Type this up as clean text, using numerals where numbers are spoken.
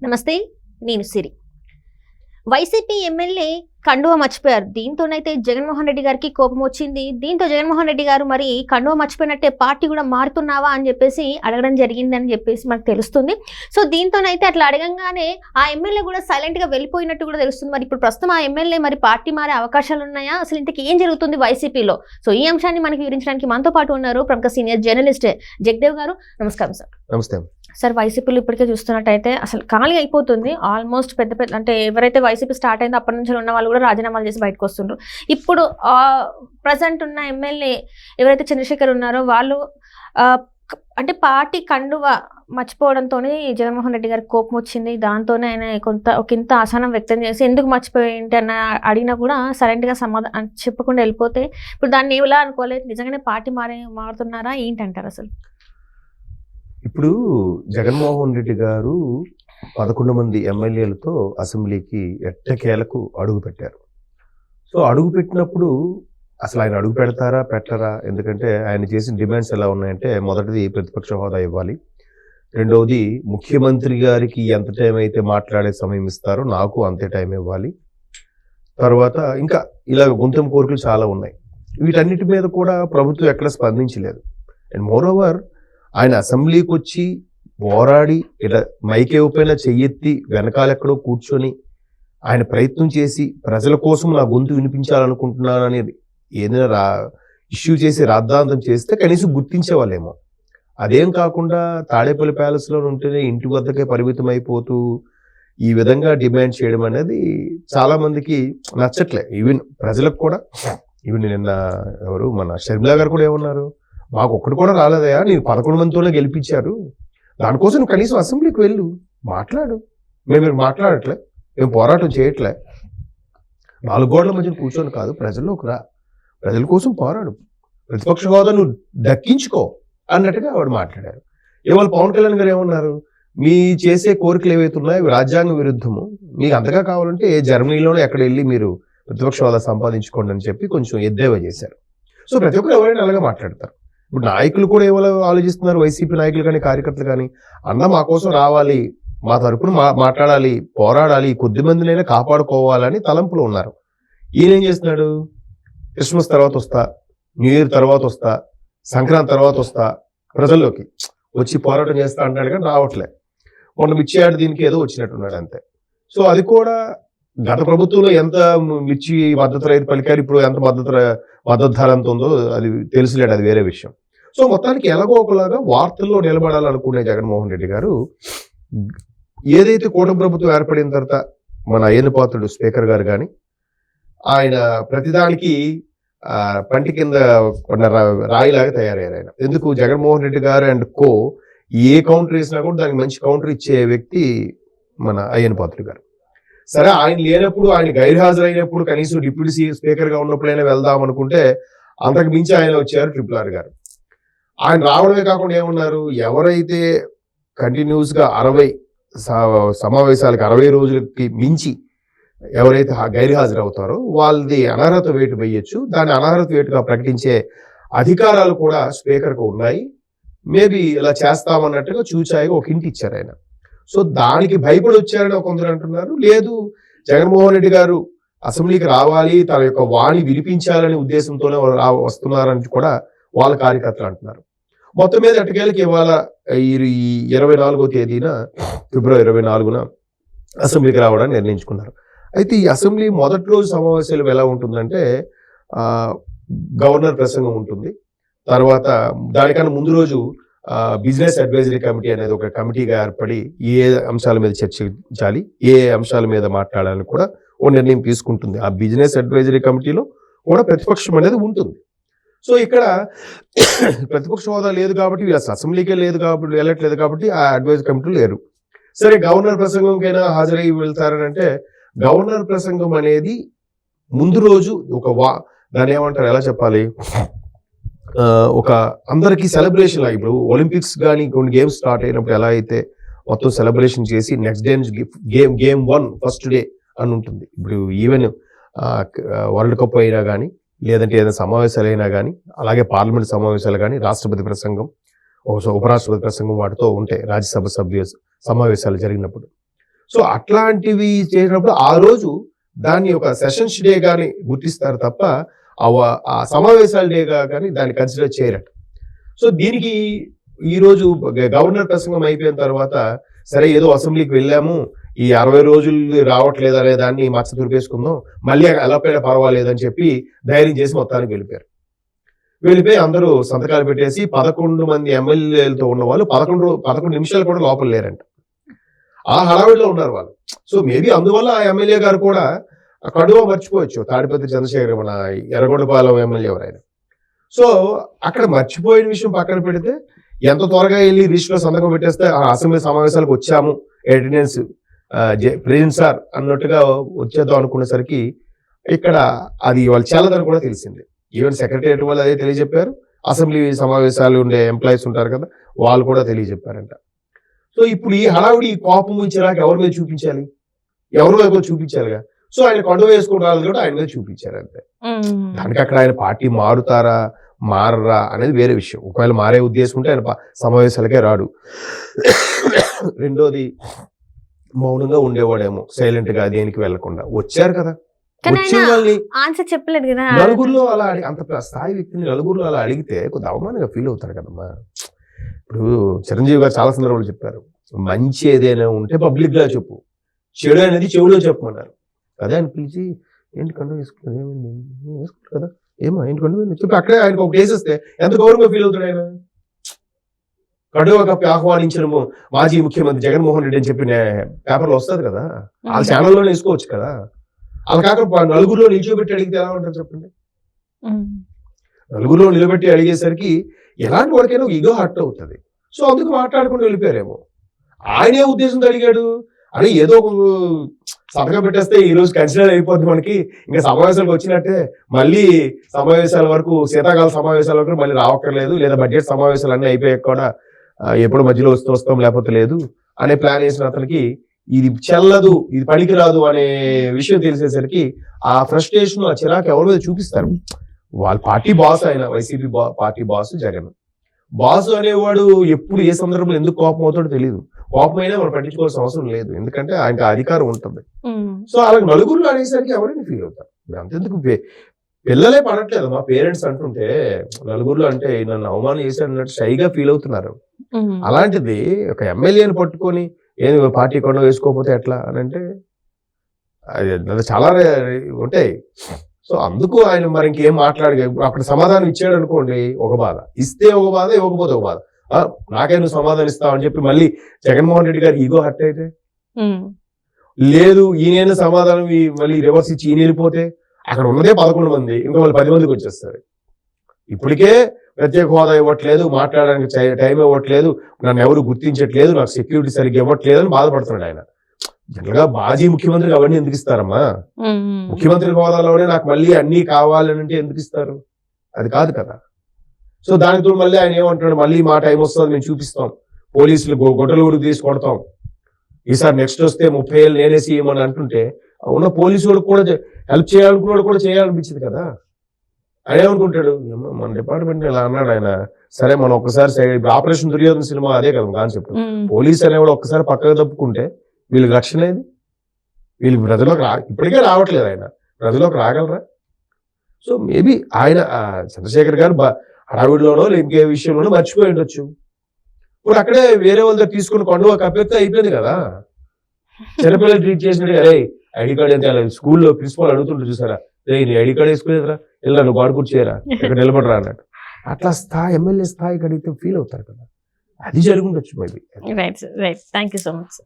నమస్తే, నేను సిరి. YCP MLA కండువ మర్చిపోయారు. దీంతోనైతే జగన్మోహన్ రెడ్డి గారికి కోపం వచ్చింది. దీంతో జగన్మోహన్ రెడ్డి గారు మరి కండువ మర్చిపోయినట్టే పార్టీ కూడా మారుతున్నావా అని చెప్పేసి అడగడం జరిగిందని చెప్పేసి మనకు తెలుస్తుంది. సో దీంతోనైతే అట్లా అడగంగానే ఆ ఎమ్మెల్యే కూడా సైలెంట్గా వెళ్ళిపోయినట్టు కూడా తెలుస్తుంది. మరి ఇప్పుడు ప్రస్తుతం ఆ ఎమ్మెల్యే మరి పార్టీ మారే అవకాశాలు ఉన్నాయా, అసలు ఇంతకీ ఏం జరుగుతుంది వైసీపీలో? సో ఈ అంశాన్ని మనకి వివరించడానికి మనతో పాటు ఉన్నారు ప్రముఖ సీనియర్ జర్నలిస్ట్ జగదేవ్ గారు. నమస్కారం సార్. నమస్తే సార్, వైసీపీలో ఇప్పటికే చూస్తున్నట్టయితే అసలు ఖాళీ అయిపోతుంది. ఆల్మోస్ట్ పెద్ద పెద్ద అంటే ఎవరైతే వైసీపీ స్టార్ట్ అయిందో అప్పటి నుంచి ఉన్న వాళ్ళు కూడా రాజీనామాలు చేసి బయటకు వస్తుండ్రు. ఇప్పుడు ప్రజెంట్ ఉన్న ఎమ్మెల్యే ఎవరైతే చంద్రశేఖర్ ఉన్నారో వాళ్ళు అంటే పార్టీ కండువ మర్చిపోవడంతోనే జగన్మోహన్ రెడ్డి గారికి కోపం వచ్చింది. దాంతోనే ఆయన ఒకంత అసహనం వ్యక్తం చేసి ఎందుకు మర్చిపోయింటి అన్న అడిగినా కూడా సైలెంట్గా సమాధానం చెప్పకుండా వెళ్ళిపోతే ఇప్పుడు దాన్ని ఎలా అనుకోలేదు, నిజంగానే పార్టీ మారుతున్నారా ఏంటంటారు అసలు? ఇప్పుడు జగన్మోహన్ రెడ్డి గారు 11 మంది ఎమ్మెల్యేలతో అసెంబ్లీకి ఎట్టకేలకు అడుగు పెట్టారు. సో అడుగు పెట్టినప్పుడు అసలు ఆయన అడుగు పెడతారా పెట్టరా? ఎందుకంటే ఆయన చేసిన డిమాండ్స్ ఎలా ఉన్నాయంటే, మొదటిది ప్రతిపక్ష హోదా ఇవ్వాలి, రెండవది ముఖ్యమంత్రి గారికి ఎంత టైం అయితే మాట్లాడే సమయం ఇస్తారో నాకు అంతే టైం ఇవ్వాలి, తర్వాత ఇంకా ఇలా గుంతెం కోరికలు చాలా ఉన్నాయి. వీటన్నిటి మీద కూడా ప్రభుత్వం ఎక్కడ స్పందించలేదు. అండ్ మోర్ ఓవర్ ఆయన అసెంబ్లీకి వచ్చి పోరాడి ఇలా మైక్ ఇవ్వకపోయినా చెయ్యెత్తి వెనకాలెక్కడో కూర్చొని ఆయన ప్రయత్నం చేసి ప్రజల కోసం నా గొంతు వినిపించాలనుకుంటున్నానని ఏదైనా ఇష్యూ చేసి రాద్ధాంతం చేస్తే కనీసం గుర్తించేవాళ్ళేమో. అదేం కాకుండా తాడేపల్లి ప్యాలెస్లో ఉంటేనే ఇంటి వద్దకే పరిమితం అయిపోతూ ఈ విధంగా డిమాండ్ చేయడం అనేది చాలా మందికి నచ్చట్లే. ఈవెన్ ప్రజలకు కూడా. ఈవెన్ నిన్న ఎవరు మన షర్మిలా గారు కూడా ఏమన్నారు, మాకు ఒక్కడు కూడా రాలేదయా, నేను 11 మందితోనే గెలిపించారు, దానికోసం నువ్వు కనీసం అసెంబ్లీకి వెళ్ళు, మాట్లాడు, మేము మాట్లాడట్లే, మేము పోరాటం చేయట్లే, 4 గోడల మధ్యన కూర్చొని కాదు, ప్రజల్లోకి రా, ప్రజల కోసం పోరాడు, ప్రతిపక్ష హోదా నువ్వు దక్కించుకో అన్నట్టుగా ఆవిడ మాట్లాడారు. ఇవాళ పవన్ కళ్యాణ్ గారు ఏమన్నారు, మీ చేసే కోరికలు ఏవైతే ఉన్నాయో అవి రాజ్యాంగ విరుద్ధము, మీకు అంతగా కావాలంటే జర్మనీలోనే ఎక్కడ వెళ్ళి మీరు ప్రతిపక్ష హోదా సంపాదించుకోండి అని చెప్పి కొంచెం ఎద్దేవా చేశారు. సో ప్రతి ఒక్కరు ఎవరైనా అలాగే మాట్లాడతారు. ఇప్పుడు నాయకులు కూడా ఏమో ఆలోచిస్తున్నారు, వైసీపీ నాయకులు కానీ కార్యకర్తలు కానీ, అన్న మా కోసం రావాలి, మా తరపున మాట్లాడాలి, పోరాడాలి, కొద్ది మందినైనా కాపాడుకోవాలని తలంపులో ఉన్నారు. ఈయన ఏం చేస్తున్నాడు, క్రిస్మస్ తర్వాత వస్తా, న్యూ ఇయర్ తర్వాత వస్తా, సంక్రాంతి తర్వాత వస్తా, ప్రజల్లోకి వచ్చి పోరాటం చేస్తా అంటాడు కానీ రావట్లే. మొన్న మిర్చి దీనికి ఏదో వచ్చినట్టున్నాడు అంతే. సో అది కూడా గత ప్రభుత్వంలో ఎంత మిర్చి మద్దతు రైతు పలికారు, ఇప్పుడు ఎంత మద్దతు ధర ఎంత ఉందో అది తెలుసులేడు, అది వేరే విషయం. సో మొత్తానికి ఎలాగో ఒకలాగా వార్తల్లో నిలబడాలనుకునే జగన్మోహన్ రెడ్డి గారు ఏదైతే కూటమి ప్రభుత్వం ఏర్పడిన తర్వాత మన అయ్యన్న పాత్రుడు స్పీకర్ గారు కానీ ఆయన ప్రతిదానికి పంటి కింద రాయిలాగా తయారయ్యారు. ఆయన ఎందుకు, జగన్మోహన్ రెడ్డి గారు అండ్ కో ఏ కౌంటర్ వేసినా కూడా దానికి మంచి కౌంటర్ ఇచ్చే వ్యక్తి మన అయ్యన్న పాత్రుడు గారు. సరే ఆయన లేనప్పుడు, ఆయన గైర్హాజరైనప్పుడు కనీసం డిప్యూటీ స్పీకర్ గా ఉన్నప్పుడైనా వెళ్దాం అనుకుంటే అంతకు మించి ఆయన వచ్చారు RRR గారు. ఆయన రావడమే కాకుండా ఏమన్నారు, ఎవరైతే కంటిన్యూస్ గా 60 సమావేశాలకు 60 రోజులకి మించి ఎవరైతే గైర్హాజరు అవుతారో వాళ్ళది అనర్హత వేటు వేయొచ్చు, దాన్ని అనర్హత వేటుగా ప్రకటించే అధికారాలు కూడా స్పీకర్కు ఉన్నాయి, మేబీ ఇలా చేస్తామన్నట్టుగా చూచాయిగా ఒక హింట్ ఇచ్చారు ఆయన. సో దానికి భయపడి వచ్చారని కొందరు అంటున్నారు. లేదు, జగన్మోహన్ రెడ్డి గారు అసెంబ్లీకి రావాలి, తన యొక్క వాణి వినిపించాలనే ఉద్దేశంతోనే వస్తున్నారని కూడా వాళ్ళ కార్యకర్తలు అంటున్నారు. మొత్తం మీద ఎట్టకేళ్ళకి ఇవాళ 24వ తేదీన ఫిబ్రవరి 24న అసెంబ్లీకి రావడానికి నిర్ణయించుకున్నారు. అయితే ఈ అసెంబ్లీ మొదటి రోజు సమావేశాలు ఎలా ఉంటుందంటే, గవర్నర్ ప్రసంగం ఉంటుంది, తర్వాత దానికన్నా ముందు రోజు బిజినెస్ అడ్వైజరీ కమిటీ అనేది ఒక కమిటీగా ఏర్పడి ఏ అంశాల మీద చర్చించాలి, ఏ అంశాల మీద మాట్లాడాలని కూడా ఓ నిర్ణయం తీసుకుంటుంది. ఆ బిజినెస్ అడ్వైజరీ కమిటీలో కూడా ప్రతిపక్షం అనేది ఉంటుంది. సో ఇక్కడ ప్రతిపక్ష హోదా లేదు కాబట్టి, అసెంబ్లీకే లేదు కాబట్టి, వెళ్ళట్లేదు కాబట్టి ఆ అడ్వైజరీ కమిటీలు లేరు. సరే గవర్నర్ ప్రసంగంకైనా హాజరై వెళ్తారని అంటే, గవర్నర్ ప్రసంగం అనేది ముందు రోజు దాన్ని ఏమంటారు, ఎలా చెప్పాలి, ఒక అందరికి సెలబ్రేషన్ లాగా. ఇప్పుడు ఒలింపిక్స్ కానీ కొన్ని గేమ్స్ స్టార్ట్ అయినప్పుడు ఎలా అయితే మొత్తం సెలబ్రేషన్ చేసి నెక్స్ట్ డే నుంచి గేమ్ 1 ఫస్ట్ డే అని ఉంటుంది. ఇప్పుడు ఈవెన్ వరల్డ్ కప్ అయినా కానీ, లేదంటే ఏదైనా సమావేశాలు అయినా కానీ, అలాగే పార్లమెంట్ సమావేశాలు కానీ, రాష్ట్రపతి ప్రసంగం, ఉపరాష్ట్రపతి ప్రసంగం వాటితో ఉంటాయి రాజ్యసభ సభ్య సమావేశాలు జరిగినప్పుడు. సో అట్లాంటివి చేసినప్పుడు ఆ రోజు దాన్ని ఒక సెషన్స్ డే గాని గుర్తిస్తారు తప్ప ఆ సమావేశాల డేగా కానీ దాన్ని కన్సిడర్ చేయరట. సో దీనికి ఈ రోజు గవర్నర్ ప్రసంగం అయిపోయిన తర్వాత సరే ఏదో అసెంబ్లీకి వెళ్ళాము, ఈ 60 రోజులు రావట్లేదు అనే దాన్ని మచ్చ తురిపేసుకుందాం, మళ్ళీ ఎలాపైనా పర్వాలేదు అని చెప్పి ధైర్యం చేసి మొత్తానికి వెళ్ళిపోయి అందరూ సంతకాలు పెట్టేసి 11 మంది ఎమ్మెల్యేలతో ఉన్న వాళ్ళు 11 నిమిషాలు కూడా లోపల లేరంట. ఆ హడావిడిలో ఉన్నారు వాళ్ళు. సో మేబీ అందువల్ల ఆ ఎమ్మెల్యే గారు కూడా కడువ మర్చిపోవచ్చు, తాడిపత్రి చంద్రశేఖర్ మన ఎర్రగొండపాలెం ఎమ్మెల్యే ఎవరైనా. సో అక్కడ మర్చిపోయిన విషయం పక్కన పెడితే ఎంత త్వరగా వెళ్ళి లిస్ట్ లో సంతకం పెట్టేస్తే ఆ అసెంబ్లీ సమావేశాలకు వచ్చాము, అటెండెన్స్ ప్రెసిడెంట్ సార్ అన్నట్టుగా వచ్చేద్దాం అనుకునేసరికి ఇక్కడ అది వాళ్ళు చెల్లదని కూడా తెలిసింది. ఈవెన్ సెక్రటరియట్ వాళ్ళు అదే తెలియజెప్పారు, అసెంబ్లీ సమావేశాలు ఉండే ఎంప్లాయీస్ ఉంటారు కదా వాళ్ళు కూడా తెలియజెప్పారంట. సో ఇప్పుడు ఈ హడావుడి కోపం ఇచ్చేలాగా ఎవరి మీద చూపించాలి, ఎవరి వైపు చూపించాలిగా. సో ఆయన కొండ వేసుకోవడాలు కూడా ఆయన మీద చూపించారు అంతే. దానికి అక్కడ ఆయన పార్టీ మారుతారా మారరా అనేది వేరే విషయం. ఒకవేళ మారే ఉద్దేశం ఉంటే ఆయన సమావేశాలకే రాడు. రెండోది మౌనంగా ఉండేవాడేమో, సైలెంట్ గా దేనికి వెళ్లకుండా. వచ్చారు కదా, వచ్చిన వాళ్ళని ఆన్సర్ చెప్పలేదు కదా, నలుగురిలో అలా అంత స్థాయి వ్యక్తిని నలుగురిలో అలా అడిగితే కొద్ది అవమానంగా ఫీల్ అవుతారు కదమ్మా. ఇప్పుడు చిరంజీవి గారు చాలా సందర్భాలు చెప్పారు, మంచి ఏదైనా ఉంటే పబ్లిక్ గా చెప్పు, చెడు అనేది చెవులో చెప్పమన్నారు. అదే ఆయన పిలిచి ఏంటి కండు వేసుకున్నారు, ఏమైంది వేసుకుంటారు కదా, ఏమో ఏంటి కండు చెప్పి అక్కడే ఆయనకు ఒక కేసేస్తే ఎంత గౌరవంగా ఫీల్ అవుతాడు ఆయన. కడువ కప్పి ఆహ్వానించడము మాజీ ముఖ్యమంత్రి జగన్మోహన్ రెడ్డి అని చెప్పి పేపర్లో వస్తుంది కదా, వాళ్ళ ఛానల్లోనే వేసుకోవచ్చు కదా. అలా కాక నలుగురిలో నిల్చోబెట్టి అడిగితే ఎలా ఉంటారు చెప్పండి. నలుగురిలో నిలబెట్టి అడిగేసరికి ఎలాంటి వాడికైనా ఈగో హర్ట్ అవుతుంది. సో అందుకు మాట్లాడుకుంటూ వెళ్ళిపోయారేమో. ఆయనే ఉద్దేశంతో అడిగాడు, అరే ఏదో ఒక సంతకం పెట్టేస్తే ఈ రోజు కన్సిడర్ అయిపోద్ది మనకి, ఇంకా సమావేశాలకు వచ్చినట్టే, మళ్ళీ సమావేశాల వరకు శీతాకాల సమావేశాల వరకు మళ్ళీ రావక్కర్లేదు, లేదా బడ్జెట్ సమావేశాలు అన్నీ అయిపోయాక కూడా ఎప్పుడు మధ్యలో వస్తాం లేకపోతే లేదు అనే ప్లాన్ వేసిన అతనికి ఇది చెల్లదు, ఇది పనికిరాదు అనే విషయం తెలిసేసరికి ఆ ఫ్రస్ట్రేషన్ ఆ చిరాకు ఎవరి మీద చూపిస్తారు. వాళ్ళ పార్టీ బాస్ ఆయన, YCP party boss Jagan. Boss అనేవాడు ఎప్పుడు ఏ సందర్భంలో ఎందుకు కోపం అవుతాడో తెలియదు. కోపం అయినా మనం పట్టించుకోవాల్సిన అవసరం లేదు, ఎందుకంటే ఆయనకు అధికారం ఉంటుంది. సో అలాగే నలుగురిలో అనేసరికి ఎవరైనా ఫీల్ అవుతారు. అంతెందుకు పిల్లలే పడట్లేదు, మా పేరెంట్స్ అంటుంటే నలుగురిలో అంటే నన్ను అవమానం చేశాడు అన్నట్టు షైగా ఫీల్ అవుతున్నారు. అలాంటిది ఒక ఎమ్మెల్యేని పట్టుకొని ఏది పార్టీ కొండ వేసుకోకపోతే ఎట్లా అని అంటే అది చాలా ఉంటాయి. సో అందుకు ఆయన మరి ఇంకేం మాట్లాడి అక్కడ సమాధానం ఇచ్చాడు అనుకోండి ఒక బాధ, ఇస్తే ఒక బాధ, ఇవ్వకపోతే ఒక బాధ. నాకే నువ్వు సమాధానం ఇస్తావు అని చెప్పి మళ్ళీ జగన్మోహన్ రెడ్డి గారికి ఈగో హర్ట్ అయితే, లేదు ఈయన సమాధానం మళ్ళీ రివర్స్ ఇచ్చి ఈయన వెళ్ళిపోతే అక్కడ ఉన్నదే 11 మంది, ఇంకా వాళ్ళు 10 మందికి వచ్చేస్తారు. ఇప్పటికే ప్రత్యేక హోదా ఇవ్వట్లేదు, మాట్లాడడానికి టైం ఇవ్వట్లేదు, నన్ను ఎవరు గుర్తించట్లేదు, నాకు సెక్యూరిటీ సరిగ్గా ఇవ్వట్లేదు అని బాధపడుతున్నాడు ఆయన. జనరల్ గా మాజీ ముఖ్యమంత్రికి అవన్నీ ఎందుకు ఇస్తారమ్మా? ముఖ్యమంత్రి హోదాలోనే నాకు మళ్ళీ అన్ని కావాలని అంటే ఎందుకు ఇస్తారు? అది కాదు కదా. సో దానితో మళ్ళీ ఆయన ఏమంటాడు, మళ్ళీ మా టైం వస్తుంది మేము చూపిస్తాం, పోలీసులు గొడ్డలు కూడా తీసి కొడతాం, ఈసారి నెక్స్ట్ వస్తే 30 ఏళ్ళు నేనే సీఎం అని అంటుంటే ఉన్న పోలీసు వాడు కూడా హెల్ప్ చేయాలనుకున్నాడు కూడా చేయాలనిపించింది కదా. ఆయన ఏమనుకుంటాడు, మన డిపార్ట్మెంట్ ఇలా అన్నాడు ఆయన, సరే మనం ఒక్కసారి ఆపరేషన్ దుర్యోధన సినిమా అదే కదా కాన్సెప్ట్. పోలీస్ అనేవాడు ఒక్కసారి పక్కకు తప్పుకుంటే వీళ్ళకి రక్షణ ఏది? వీళ్ళకి ప్రజలోకి ఇప్పటికే రావట్లేదు, ఆయన ప్రజలోకి రాగలరా? సో మేబీ ఆయన చంద్రశేఖర్ గారు హడావిడిలోనో ఇంకే విషయంలోనో మర్చిపోయి ఉండొచ్చు. ఇప్పుడు అక్కడే వేరే వాళ్ళ దగ్గర తీసుకుని కొండ కప్పెత్తే అయిపోయింది కదా. చిన్నపిల్లలు ట్రీట్ చేసినట్టు అరే ఐడి కార్డ్ ఎంత స్కూల్లో ప్రిన్సిపాల్ అడుగుతుంటారు చూసారా, నీ ఐడి కార్డ్ వేసుకునేదిరా, ఇలా నువ్వు గాడు కూర్చేయరా, ఇక్కడ నిలబడరా అన్నట్టు. అట్లా ఎమ్మెల్యే స్థాయికి అడిగితే ఫీల్ అవుతారు కదా, అది జరుగుండొచ్చు maybe. Right right, thank you so much.